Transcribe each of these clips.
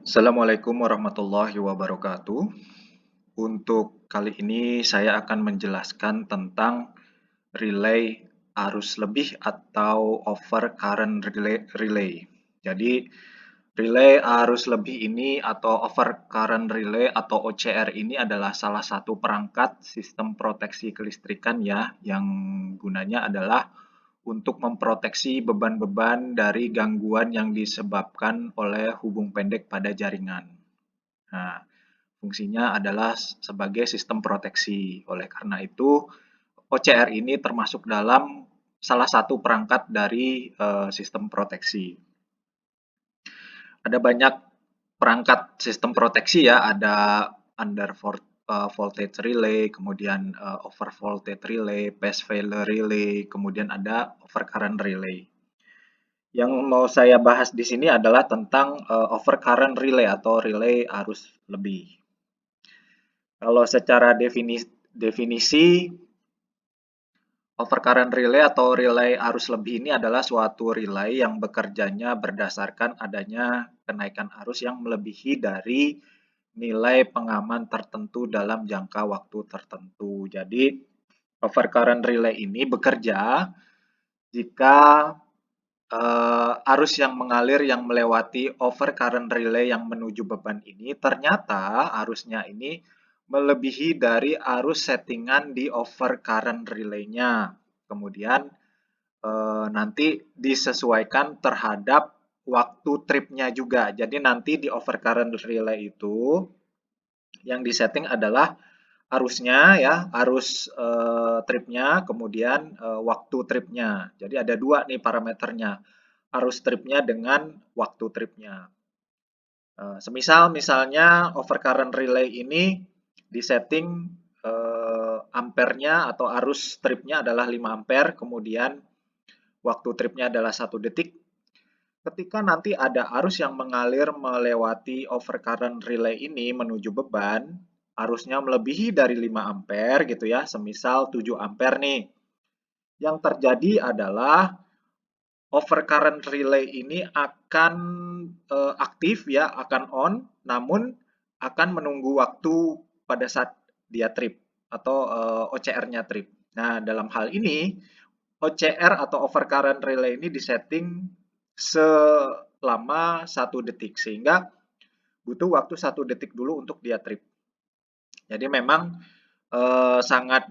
Assalamualaikum warahmatullahi wabarakatuh. Untuk kali ini saya akan menjelaskan tentang relay arus lebih atau over current relay. Jadi relay arus lebih ini atau over current relay atau OCR ini adalah salah satu perangkat sistem proteksi kelistrikan ya yang gunanya adalah untuk memproteksi beban-beban dari gangguan yang disebabkan oleh hubung pendek pada jaringan. Nah, fungsinya adalah sebagai sistem proteksi. Oleh karena itu, OCR ini termasuk dalam salah satu perangkat dari sistem proteksi. Ada banyak perangkat sistem proteksi ya, ada under voltage relay, kemudian over voltage relay, pass failure relay, kemudian ada over current relay. Yang mau saya bahas di sini adalah tentang over current relay atau relay arus lebih. Kalau secara definisi overcurrent relay atau relay arus lebih ini adalah suatu relay yang bekerjanya berdasarkan adanya kenaikan arus yang melebihi dari nilai pengaman tertentu dalam jangka waktu tertentu. Jadi overcurrent relay ini bekerja jika arus yang mengalir yang melewati overcurrent relay yang menuju beban ini ternyata arusnya ini melebihi dari arus settingan di overcurrent relay-nya. Kemudian nanti disesuaikan terhadap waktu tripnya juga. Jadi nanti di overcurrent relay itu yang disetting adalah arusnya ya, arus tripnya, kemudian waktu tripnya. Jadi ada dua nih parameternya, arus tripnya dengan waktu tripnya. Semisal misalnya overcurrent relay ini disetting ampernya atau arus tripnya adalah 5 ampere, kemudian waktu tripnya adalah 1 detik. Ketika nanti ada arus yang mengalir melewati overcurrent relay ini menuju beban, arusnya melebihi dari 5 ampere gitu ya, semisal 7 ampere nih. Yang terjadi adalah overcurrent relay ini akan aktif ya, akan on, namun akan menunggu waktu pada saat dia trip atau OCR-nya trip. Nah, dalam hal ini OCR atau overcurrent relay ini disetting selama 1 detik sehingga butuh waktu 1 detik dulu untuk dia trip. Jadi memang sangat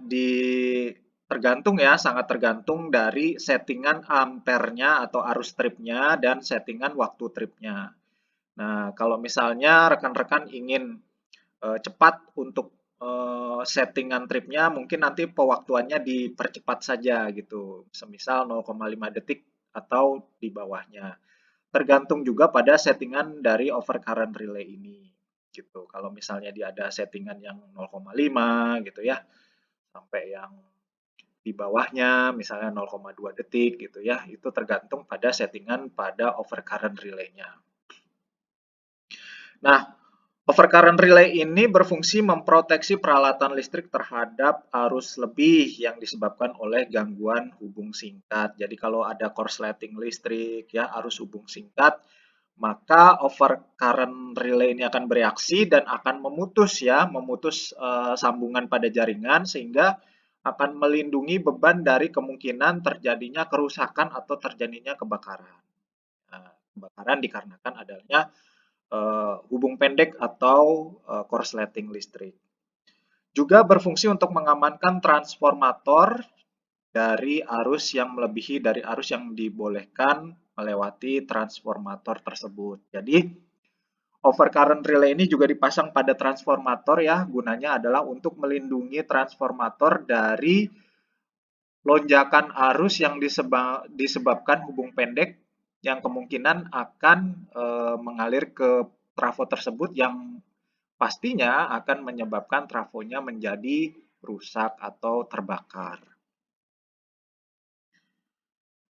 tergantung ya, sangat tergantung dari settingan ampernya atau arus tripnya dan settingan waktu tripnya. Nah, kalau misalnya rekan-rekan ingin cepat untuk settingan tripnya, mungkin nanti pewaktuannya dipercepat saja gitu, semisal 0,5 detik atau di bawahnya. Tergantung juga pada settingan dari overcurrent relay ini gitu. Kalau misalnya dia ada settingan yang 0,5 gitu ya, sampai yang di bawahnya misalnya 0,2 detik gitu ya, itu tergantung pada settingan pada overcurrent relay-nya. Nah, overcurrent relay ini berfungsi memproteksi peralatan listrik terhadap arus lebih yang disebabkan oleh gangguan hubung singkat. Jadi kalau ada korsleting listrik ya, arus hubung singkat, maka overcurrent relay ini akan bereaksi dan akan memutus sambungan pada jaringan sehingga akan melindungi beban dari kemungkinan terjadinya kerusakan atau terjadinya kebakaran. Nah, kebakaran dikarenakan adanya hubung pendek atau korsleting listrik. Juga berfungsi untuk mengamankan transformator dari arus yang melebihi dari arus yang dibolehkan melewati transformator tersebut. Jadi overcurrent relay ini juga dipasang pada transformator ya, gunanya adalah untuk melindungi transformator dari lonjakan arus yang disebabkan hubung pendek yang kemungkinan akan mengalir ke trafo tersebut yang pastinya akan menyebabkan trafonya menjadi rusak atau terbakar.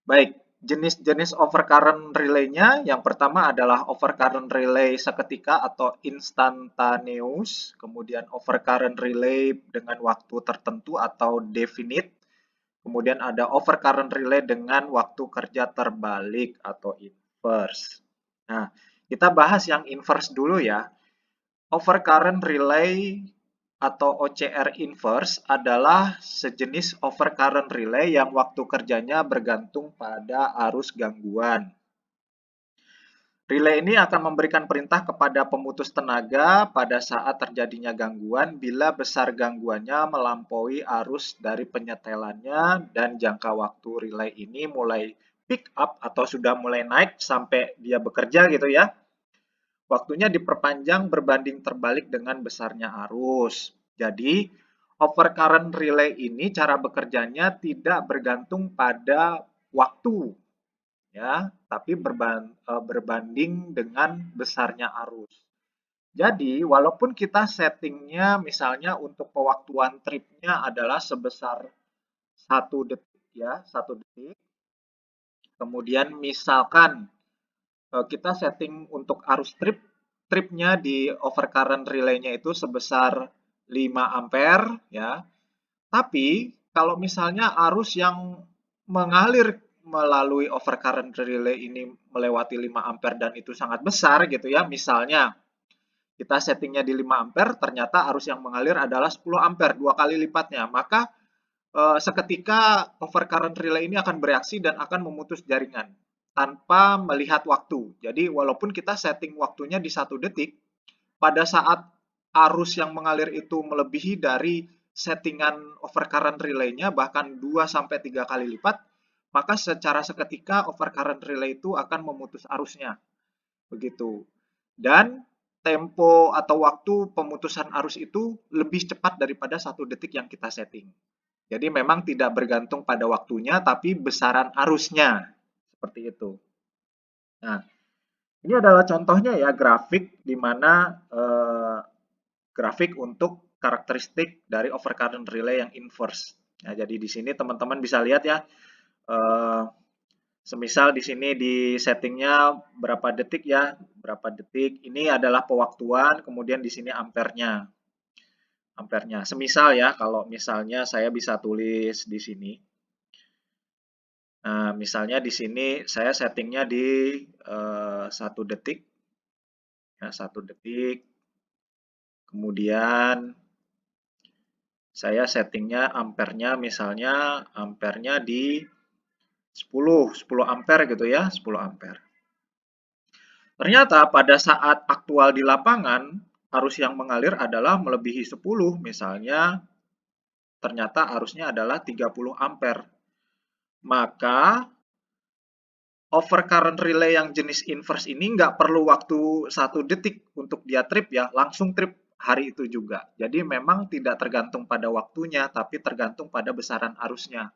Baik, jenis-jenis overcurrent relay-nya yang pertama adalah overcurrent relay seketika atau instantaneous, kemudian overcurrent relay dengan waktu tertentu atau definite, kemudian ada overcurrent relay dengan waktu kerja terbalik atau inverse. Nah, Kita bahas yang inverse dulu ya. Overcurrent relay atau OCR inverse adalah sejenis overcurrent relay yang waktu kerjanya bergantung pada arus gangguan. Relay ini akan memberikan perintah kepada pemutus tenaga pada saat terjadinya gangguan bila besar gangguannya melampaui arus dari penyetelannya dan jangka waktu relay ini mulai pick up atau sudah mulai naik sampai dia bekerja gitu ya. Waktunya diperpanjang berbanding terbalik dengan besarnya arus. Jadi, overcurrent relay ini cara bekerjanya tidak bergantung pada waktu ya, tapi berbanding dengan besarnya arus. Jadi, walaupun kita settingnya misalnya untuk pewaktuan tripnya adalah sebesar 1 detik ya, 1 detik. Kemudian misalkan kita setting untuk arus tripnya di overcurrent relay-nya itu sebesar 5 ampere ya. Tapi kalau misalnya arus yang mengalir melalui overcurrent relay ini melewati 5 ampere dan itu sangat besar gitu ya. Misalnya kita settingnya di 5 ampere, ternyata arus yang mengalir adalah 10 ampere, 2 kali lipatnya. Maka seketika overcurrent relay ini akan bereaksi dan akan memutus jaringan tanpa melihat waktu. Jadi walaupun kita setting waktunya di 1 detik, pada saat arus yang mengalir itu melebihi dari settingan overcurrent relay-nya bahkan 2-3 kali lipat, maka secara seketika overcurrent relay itu akan memutus arusnya. Begitu. Dan tempo atau waktu pemutusan arus itu lebih cepat daripada 1 detik yang kita setting. Jadi memang tidak bergantung pada waktunya, tapi besaran arusnya. Seperti itu. Nah, ini adalah contohnya ya, grafik di mana grafik untuk karakteristik dari overcurrent relay yang inverse. Nah, jadi di sini teman-teman bisa lihat ya, semisal di sini di settingnya berapa detik ya, berapa detik. Ini adalah pewaktuan, kemudian di sini ampernya. Ampernya. Semisal ya, kalau misalnya saya bisa tulis di sini. Nah, misalnya di sini saya settingnya di 1 detik. Ya, 1 detik. Kemudian saya settingnya ampernya misalnya ampernya di 10 ampere gitu ya, 10 ampere. Ternyata pada saat aktual di lapangan, arus yang mengalir adalah melebihi 10, misalnya ternyata arusnya adalah 30 ampere. Maka overcurrent relay yang jenis inverse ini nggak perlu waktu 1 detik untuk dia trip ya, langsung trip hari itu juga. Jadi memang tidak tergantung pada waktunya, tapi tergantung pada besaran arusnya.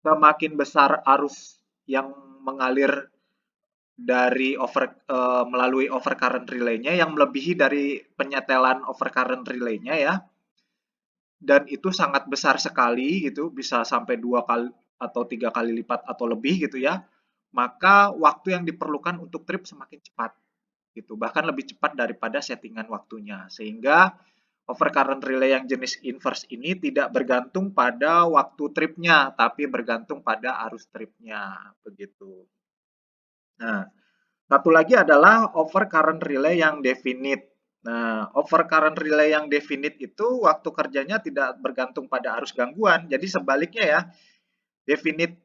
Semakin besar arus yang mengalir dari melalui overcurrent relay-nya yang melebihi dari penyetelan overcurrent relay-nya ya, dan itu sangat besar sekali gitu, bisa sampai 2 kali atau 3 kali lipat atau lebih gitu ya, maka waktu yang diperlukan untuk trip semakin cepat gitu, bahkan lebih cepat daripada settingan waktunya. Sehingga overcurrent relay yang jenis inverse ini tidak bergantung pada waktu tripnya, tapi bergantung pada arus tripnya, begitu. Nah, satu lagi adalah overcurrent relay yang definite. Nah, overcurrent relay yang definite itu waktu kerjanya tidak bergantung pada arus gangguan. Jadi sebaliknya ya, definite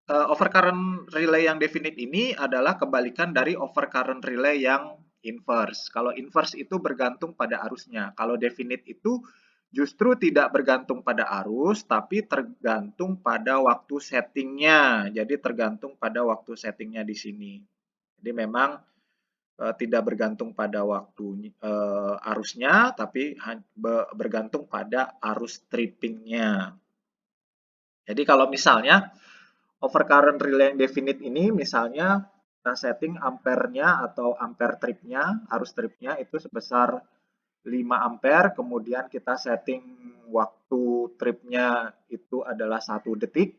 overcurrent relay yang definite ini adalah kebalikan dari overcurrent relay yang inverse. Kalau inverse itu bergantung pada arusnya. Kalau definite itu justru tidak bergantung pada arus, tapi tergantung pada waktu settingnya. Jadi tergantung pada waktu settingnya di sini. Jadi memang tidak bergantung pada waktu arusnya, tapi bergantung pada arus trippingnya. Jadi kalau misalnya overcurrent relay yang definite ini misalnya kita setting ampernya atau ampere tripnya, arus tripnya itu sebesar 5 ampere, kemudian kita setting waktu tripnya itu adalah 1 detik,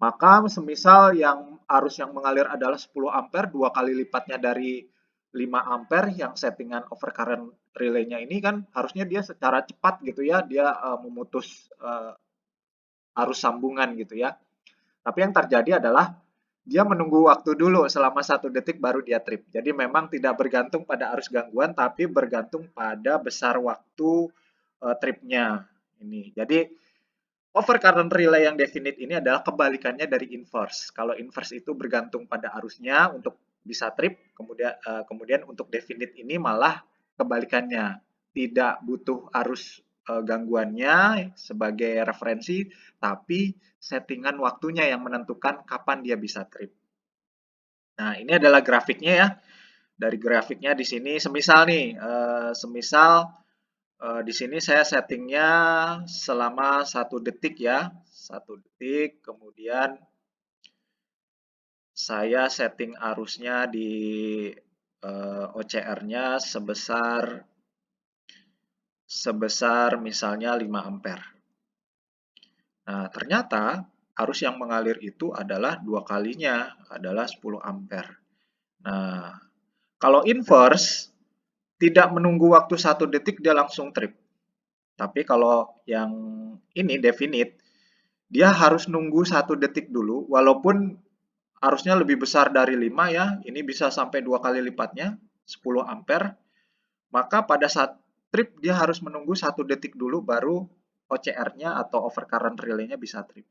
maka semisal yang arus yang mengalir adalah 10 ampere, 2 kali lipatnya dari 5 ampere yang settingan overcurrent relay-nya ini kan harusnya dia secara cepat gitu ya, dia memutus arus sambungan gitu ya. Tapi yang terjadi adalah dia menunggu waktu dulu selama 1 detik baru dia trip. Jadi memang tidak bergantung pada arus gangguan, tapi bergantung pada besar waktu tripnya. Ini. Jadi overcurrent relay yang definite ini adalah kebalikannya dari inverse. Kalau inverse itu bergantung pada arusnya untuk bisa trip, kemudian untuk definite ini malah kebalikannya. Tidak butuh arus gangguannya sebagai referensi, tapi settingan waktunya yang menentukan kapan dia bisa trip. Nah, ini adalah grafiknya ya. Dari grafiknya di sini, semisal nih, di sini saya settingnya selama 1 detik ya, 1 detik. Kemudian saya setting arusnya di OCR-nya sebesar misalnya 5 ampere. Nah, ternyata arus yang mengalir itu adalah 2 kalinya, adalah 10 ampere. Nah, kalau inverse, tidak menunggu waktu 1 detik, dia langsung trip. Tapi kalau yang ini definite, dia harus nunggu 1 detik dulu, walaupun arusnya lebih besar dari 5 ya, ini bisa sampai 2 kali lipatnya, 10 ampere, maka pada saat trip dia harus menunggu 1 detik dulu baru OCR-nya atau overcurrent relay-nya bisa trip.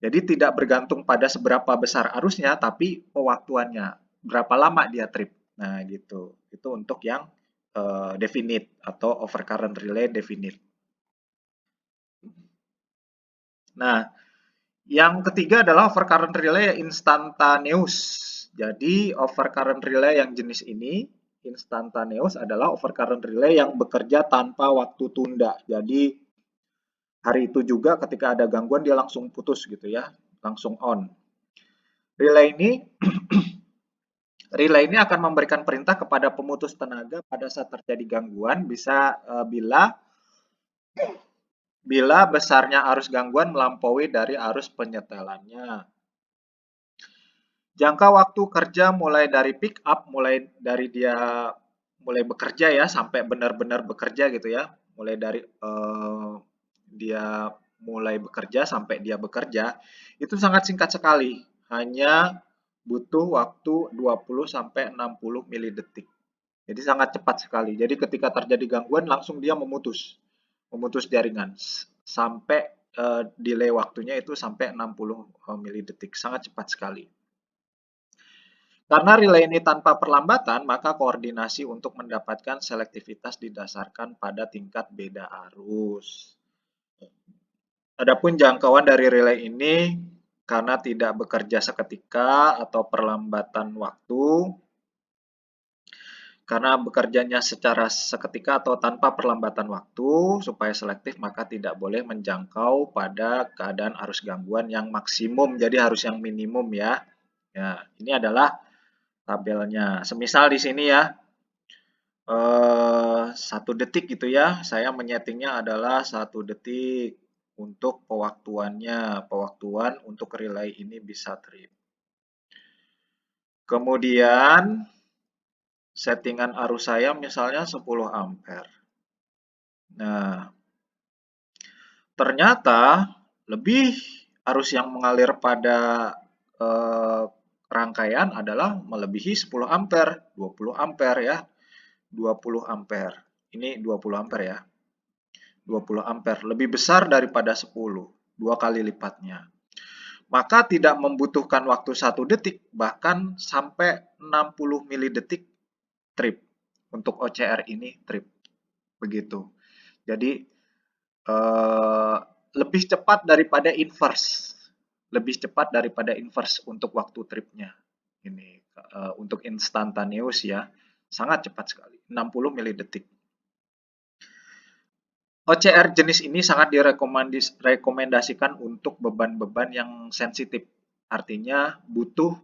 Jadi tidak bergantung pada seberapa besar arusnya, tapi pewaktuannya, berapa lama dia trip. Nah gitu, itu untuk yang definite atau overcurrent relay definite. Nah, yang ketiga adalah overcurrent relay instantaneous. Jadi overcurrent relay yang jenis ini, instantaneous, adalah overcurrent relay yang bekerja tanpa waktu tunda. Jadi hari itu juga ketika ada gangguan dia langsung putus gitu ya, langsung on. Relay ini akan memberikan perintah kepada pemutus tenaga pada saat terjadi gangguan, bisa bila besarnya arus gangguan melampaui dari arus penyetelannya. Jangka waktu kerja mulai dari pick up, mulai dari dia mulai bekerja ya, sampai benar-benar bekerja gitu ya. Mulai dari dia mulai bekerja sampai dia bekerja, itu sangat singkat sekali. Hanya butuh waktu 20 sampai 60 milidetik. Jadi sangat cepat sekali. Jadi ketika terjadi gangguan langsung dia memutus jaringan sampai delay waktunya itu sampai 60 milidetik. Sangat cepat sekali. Karena relay ini tanpa perlambatan, maka koordinasi untuk mendapatkan selektivitas didasarkan pada tingkat beda arus. Adapun jangkauan dari relay ini karena tidak bekerja seketika atau perlambatan waktu, karena bekerjanya secara seketika atau tanpa perlambatan waktu, supaya selektif maka tidak boleh menjangkau pada keadaan arus gangguan yang maksimum, jadi harus yang minimum ya. Ya, ini adalah tabelnya. Semisal di sini ya, 1 detik gitu ya, saya menyetingnya adalah 1 detik untuk pewaktuannya, pewaktuan untuk relay ini bisa trip. Kemudian settingan arus saya misalnya 10 ampere. Nah, ternyata lebih arus yang mengalir pada rangkaian adalah melebihi 10 ampere, 20 ampere ya. 20 ampere. Ini 20 ampere ya. 20 ampere lebih besar daripada 10, 2 kali lipatnya. Maka tidak membutuhkan waktu 1 detik, bahkan sampai 60 milidetik trip. Untuk OCR ini trip. Begitu. Jadi lebih cepat daripada inverse. Lebih cepat daripada inverse untuk waktu tripnya. Ini untuk instantaneous ya. Sangat cepat sekali. 60 milidetik. OCR jenis ini sangat direkomendasikan untuk beban-beban yang sensitif. Artinya butuh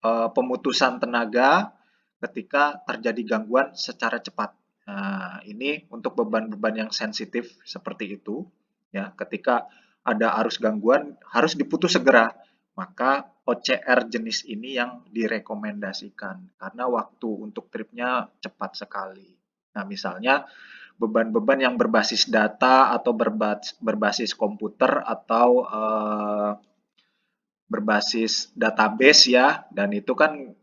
pemutusan tenaga ketika terjadi gangguan secara cepat. Nah, ini untuk beban-beban yang sensitif seperti itu. Ya, ketika ada arus gangguan harus diputus segera. Maka OCR jenis ini yang direkomendasikan karena waktu untuk tripnya cepat sekali. Nah, misalnya beban-beban yang berbasis data atau berbasis komputer atau berbasis database ya, dan itu kan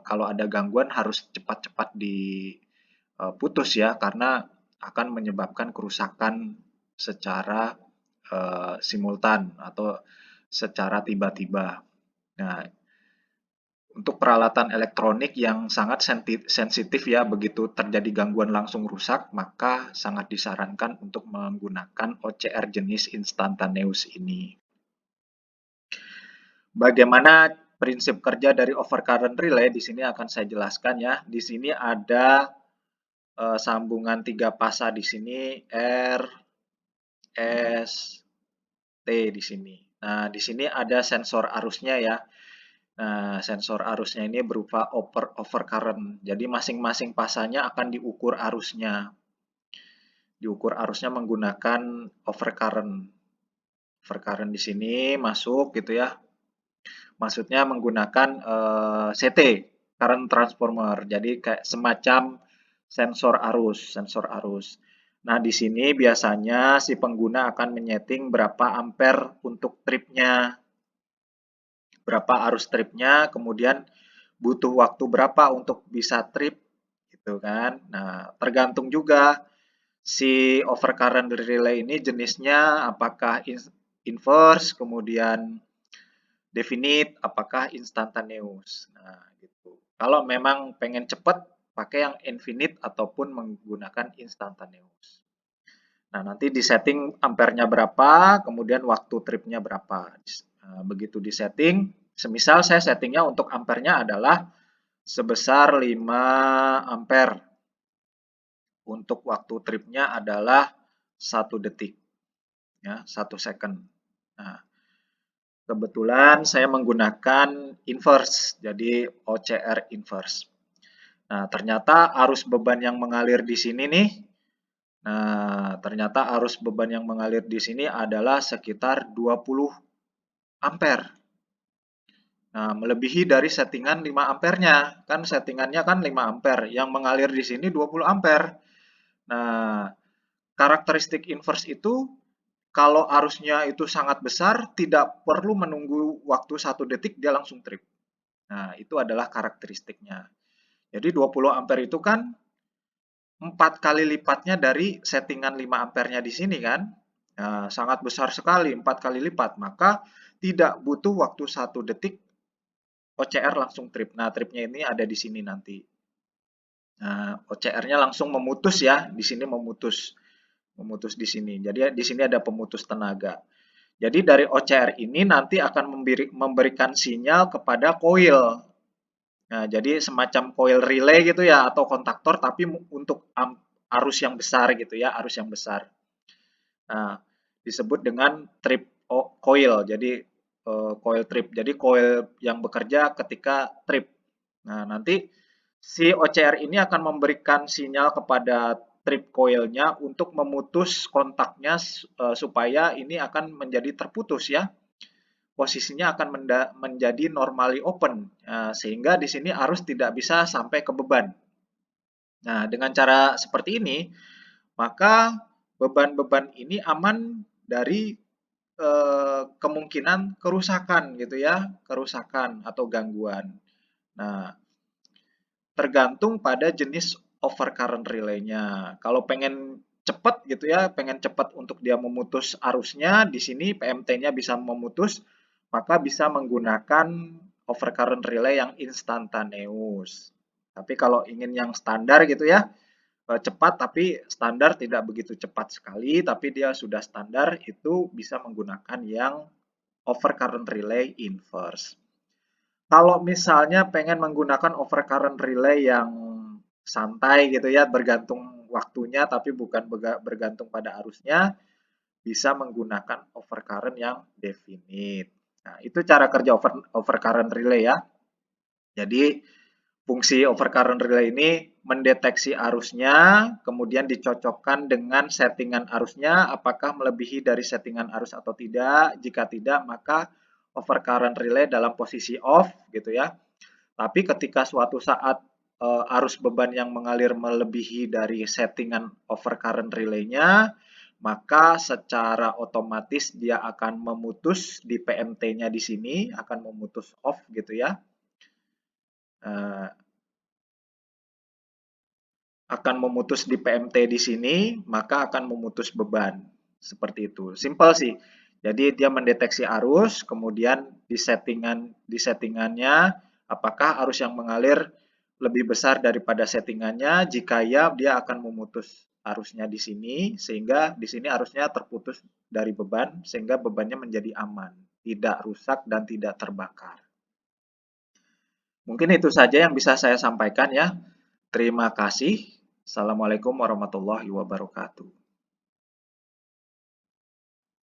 kalau ada gangguan harus cepat-cepat diputus ya, karena akan menyebabkan kerusakan secara simultan atau secara tiba-tiba. Nah, untuk peralatan elektronik yang sangat sensitif ya, begitu terjadi gangguan langsung rusak, maka sangat disarankan untuk menggunakan OCR jenis instantaneous ini. Bagaimana prinsip kerja dari overcurrent relay? Di sini akan saya jelaskan ya. Di sini ada sambungan 3 pasa di sini, R, S, T di sini. Nah, di sini ada sensor arusnya ya. Nah, sensor arusnya ini berupa overcurrent. Jadi masing-masing pasanya akan diukur arusnya. Diukur arusnya menggunakan overcurrent. Overcurrent di sini masuk gitu ya. Maksudnya menggunakan CT, current transformer. Jadi kayak semacam sensor arus. Nah, di sini biasanya si pengguna akan menyeting berapa ampere untuk tripnya, berapa arus tripnya, kemudian butuh waktu berapa untuk bisa trip, gitu kan. Nah, tergantung juga si overcurrent relay ini jenisnya apakah inverse, kemudian definite, apakah instantaneous. Nah, gitu. Kalau memang pengen cepat, pakai yang infinite ataupun menggunakan instantaneous. Nah, nanti di setting ampernya berapa, kemudian waktu tripnya berapa. Nah, begitu di setting, semisal saya settingnya untuk ampernya adalah sebesar 5 ampere. Untuk waktu tripnya adalah 1 detik, ya, 1 second. Nah, kebetulan saya menggunakan inverse, jadi OCR inverse. Nah, ternyata arus beban yang mengalir di sini nih, ternyata arus beban yang mengalir di sini adalah sekitar 20 ampere. Nah, melebihi dari settingan 5 ampernya. Kan settingannya kan 5 ampere, yang mengalir di sini 20 ampere. Nah, karakteristik inverse itu kalau arusnya itu sangat besar, tidak perlu menunggu waktu 1 detik, dia langsung trip. Nah, itu adalah karakteristiknya. Jadi 20 ampere itu kan 4 kali lipatnya dari settingan 5 ampernya di sini kan. Nah, sangat besar sekali, 4 kali lipat. Maka tidak butuh waktu 1 detik, OCR langsung trip. Nah, tripnya ini ada di sini nanti. Nah, OCR-nya langsung memutus ya, di sini memutus di sini. Jadi di sini ada pemutus tenaga. Jadi dari OCR ini nanti akan memberikan sinyal kepada coil. Nah, jadi semacam coil relay gitu ya, atau kontaktor tapi untuk arus yang besar gitu ya, arus yang besar. Nah, disebut dengan trip coil. Jadi coil trip. Jadi coil yang bekerja ketika trip. Nah, nanti si OCR ini akan memberikan sinyal kepada trip coilnya untuk memutus kontaknya supaya ini akan menjadi terputus ya. Posisinya akan menjadi normally open, sehingga di sini arus tidak bisa sampai ke beban. Nah, dengan cara seperti ini, maka beban-beban ini aman dari kemungkinan kerusakan gitu ya, kerusakan atau gangguan. Nah, tergantung pada jenis overcurrent relay-nya. Kalau pengen cepat gitu ya, pengen cepat untuk dia memutus arusnya, di sini PMT-nya bisa memutus, maka bisa menggunakan overcurrent relay yang instantaneous. Tapi kalau ingin yang standar gitu ya, cepat tapi standar tidak begitu cepat sekali, tapi dia sudah standar, itu bisa menggunakan yang overcurrent relay inverse. Kalau misalnya pengen menggunakan overcurrent relay yang santai gitu ya, bergantung waktunya tapi bukan bergantung pada arusnya, bisa menggunakan overcurrent yang definite. Nah, itu cara kerja overcurrent relay ya. Jadi fungsi overcurrent relay ini mendeteksi arusnya, kemudian dicocokkan dengan settingan arusnya, apakah melebihi dari settingan arus atau tidak. Jika tidak, maka overcurrent relay dalam posisi off gitu ya. Tapi ketika suatu saat arus beban yang mengalir melebihi dari settingan overcurrent relay-nya, maka secara otomatis dia akan memutus di PMT-nya di sini, akan memutus off gitu ya. Akan memutus di PMT di sini, maka akan memutus beban. Seperti itu. Simpel sih. Jadi dia mendeteksi arus, kemudian di settingannya apakah arus yang mengalir lebih besar daripada settingannya. Jika ya, dia akan memutus arusnya di sini, sehingga di sini arusnya terputus dari beban, sehingga bebannya menjadi aman, tidak rusak dan tidak terbakar. Mungkin itu saja yang bisa saya sampaikan ya. Terima kasih. Assalamualaikum warahmatullahi wabarakatuh.